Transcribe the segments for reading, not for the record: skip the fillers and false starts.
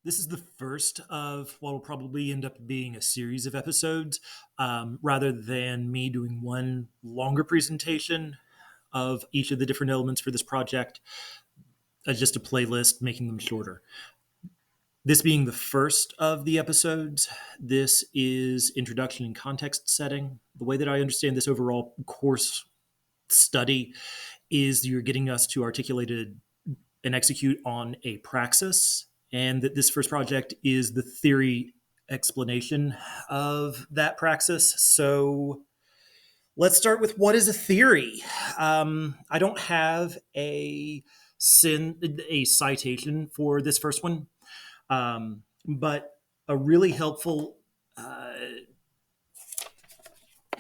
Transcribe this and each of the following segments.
This is the first of what will probably end up being a series of episodes, rather than me doing one longer presentation of each of the different elements for this project, just a playlist, making them shorter. This being the first of the episodes, this is introduction and context setting. The way that I understand this overall course study is you're getting us to articulate and execute on a praxis, and that this first project is the theory explanation of that praxis. So let's start with what is a theory. I don't have a citation for this first one, but a really helpful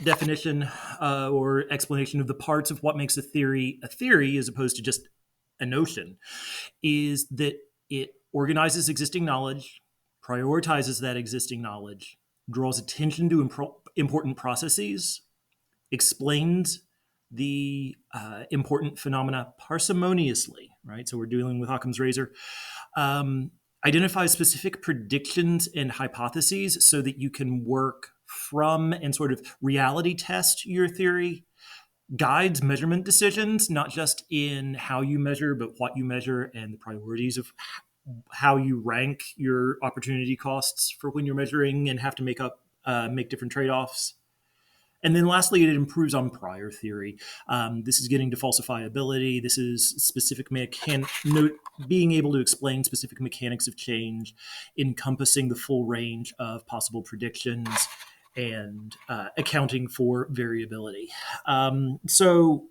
definition or explanation of the parts of what makes a theory, as opposed to just a notion, is that it organizes existing knowledge, prioritizes that existing knowledge, draws attention to important processes, explains the important phenomena parsimoniously, right? So we're dealing with Occam's razor. Identifies specific predictions and hypotheses so that you can work from and sort of reality test your theory, guides measurement decisions, not just in how you measure, but what you measure and the priorities of how you rank your opportunity costs for when you're measuring and have to make different trade-offs. And then lastly, it improves on prior theory. This is getting to falsifiability. This is being able to explain specific mechanics of change, encompassing the full range of possible predictions, and accounting for variability. So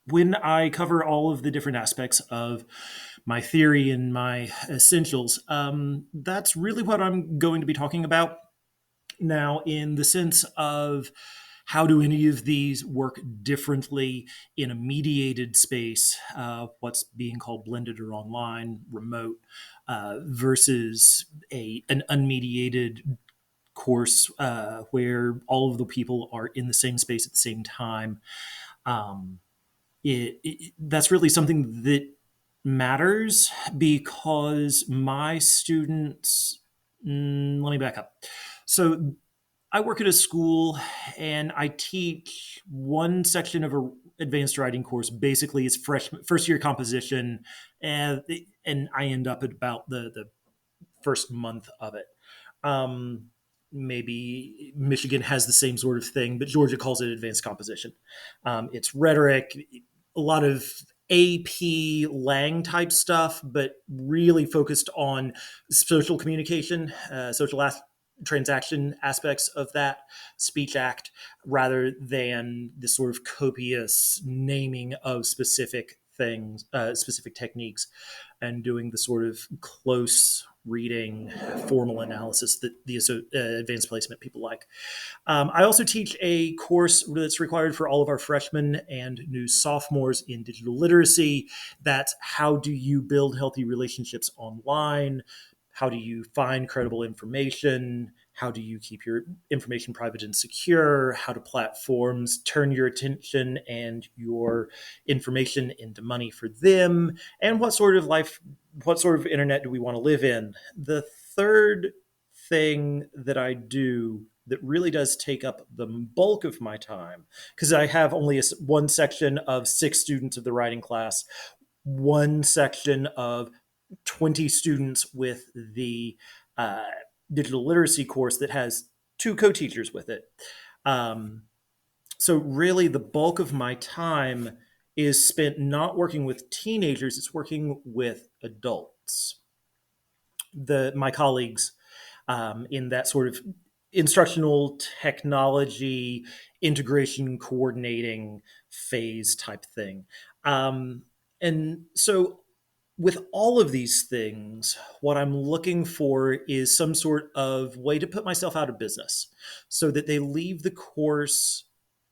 when I cover all of the different aspects of my theory and my essentials, that's really what I'm going to be talking about. Now, in the sense of how do any of these work differently in a mediated space, what's being called blended or online, remote, versus an unmediated course where all of the people are in the same space at the same time. That's really something that matters because my students, let me back up. So I work at a school and I teach one section of an advanced writing course. Basically, it's first year composition, and I end up at about the first month of it. Maybe Michigan has the same sort of thing, but Georgia calls it advanced composition. It's rhetoric, a lot of AP Lang type stuff, but really focused on social communication, transaction aspects of that speech act, rather than the sort of copious naming of specific things, specific techniques, and doing the sort of close reading, formal analysis that the advanced placement people like. I also teach a course that's required for all of our freshmen and new sophomores in digital literacy. That's how do you build healthy relationships online? How do you find credible information? How do you keep your information private and secure? How do platforms turn your attention and your information into money for them? And what sort of internet do we want to live in? The third thing that I do that really does take up the bulk of my time, because I have only one section of 6 students of the writing class, one section of 20 students with the digital literacy course that has 2 co-teachers with it. So really the bulk of my time is spent not working with teenagers, it's working with adults. My colleagues in that sort of instructional technology integration coordinating phase type thing. And so with all of these things, what I'm looking for is some sort of way to put myself out of business so that they leave the course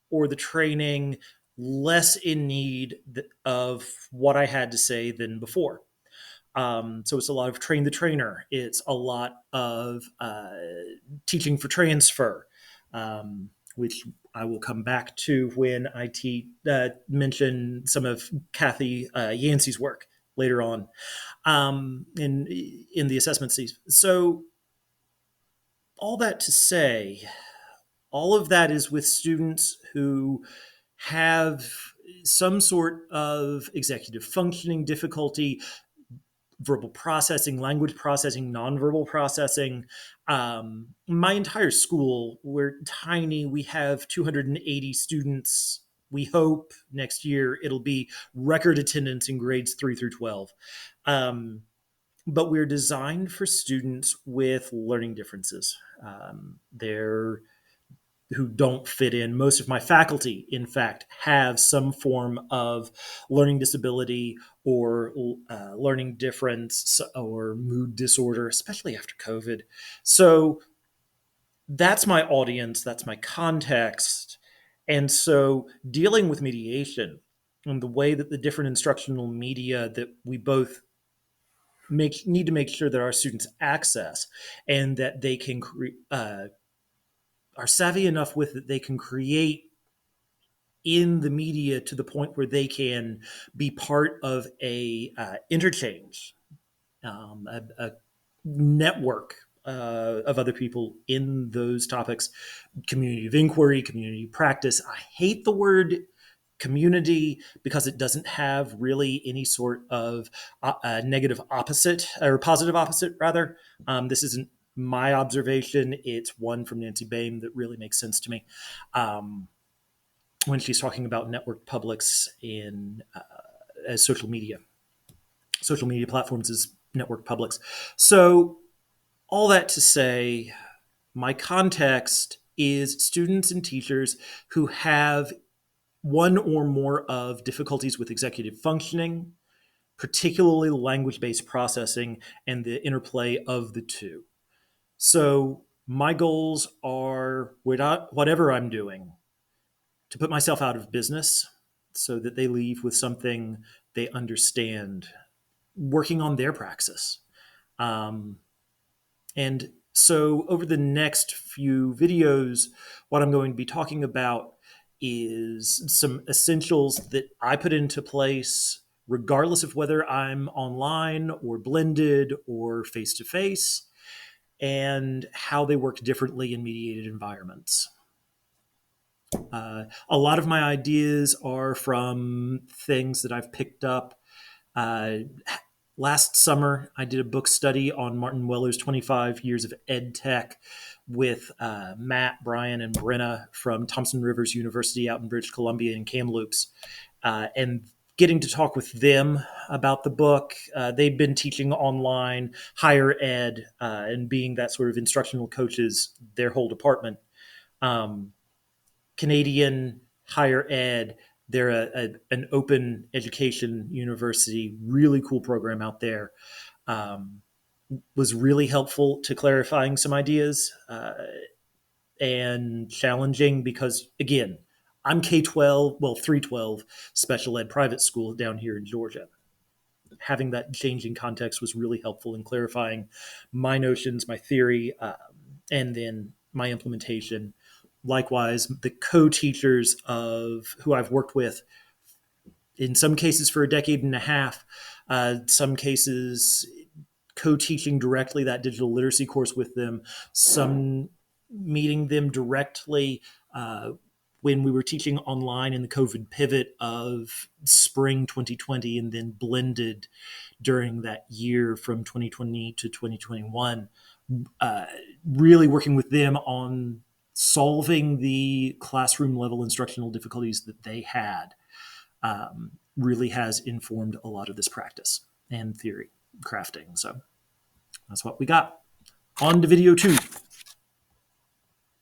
or the training less in need of what I had to say than before. So it's a lot of train the trainer. It's a lot of teaching for transfer, which I will come back to when I mention some of Kathy Yancey's work later on. in the assessment season. So all that to say, all of that is with students who have some sort of executive functioning difficulty, verbal processing, language processing, nonverbal processing. My entire school, we're tiny. We have 280 students. We hope next year it'll be record attendance in grades 3 through 12. But we're designed for students with learning differences. They're who don't fit in. Most of my faculty, in fact, have some form of learning disability or learning difference or mood disorder, especially after COVID. So that's my audience, that's my context. And so dealing with mediation and the way that the different instructional media that we both need to make sure that our students access and that they can are savvy enough with that they can create in the media to the point where they can be part of a interchange, a network of other people in those topics, community of inquiry, community practice. I hate the word community because it doesn't have really any sort of negative opposite or positive opposite, rather. This isn't my observation. It's one from Nancy Bain that really makes sense to me. When she's talking about network publics in as social media platforms as network publics. So all that to say, my context is students and teachers who have one or more of difficulties with executive functioning, particularly language-based processing and the interplay of the two. So my goals are, whatever I'm doing, to put myself out of business so that they leave with something they understand, working on their praxis. And so over the next few videos, what I'm going to be talking about is some essentials that I put into place regardless of whether I'm online or blended or face-to-face, and how they work differently in mediated environments. A lot of my ideas are from things that I've picked up. Last summer, I did a book study on Martin Weller's 25 Years of Ed Tech with Matt, Brian, and Brenna from Thompson Rivers University out in British Columbia in Kamloops. And getting to talk with them about the book. They've been teaching online, higher ed, and being that sort of instructional coaches, their whole department. Canadian higher ed, they're an open education university, really cool program out there. Was really helpful to clarifying some ideas and challenging because, again, I'm K-12, well, 312 special ed private school down here in Georgia. Having that changing context was really helpful in clarifying my notions, my theory, and then my implementation. Likewise, the co-teachers of who I've worked with, in some cases for a decade and a half, some cases co-teaching directly that digital literacy course with them, some meeting them directly when we were teaching online in the COVID pivot of spring 2020 and then blended during that year from 2020 to 2021, really working with them on solving the classroom level instructional difficulties that they had really has informed a lot of this practice and theory crafting. So that's what we got. On to video 2.